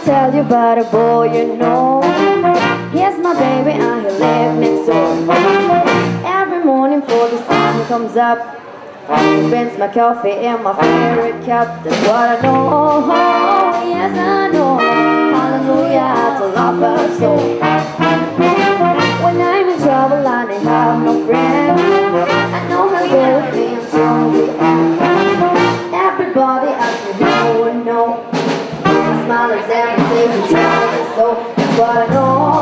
Tell you about a boy you know. Here's my baby and he lives next door. Every morning before the sun comes up, he brings my coffee in my favorite cup. That's what I know, yes I know. Hallelujah to love her soul. When I'm in trouble and I have no friend, I know he'll go with me until the end. Everybody asks me who would know. My smile is everything, so that's what I know.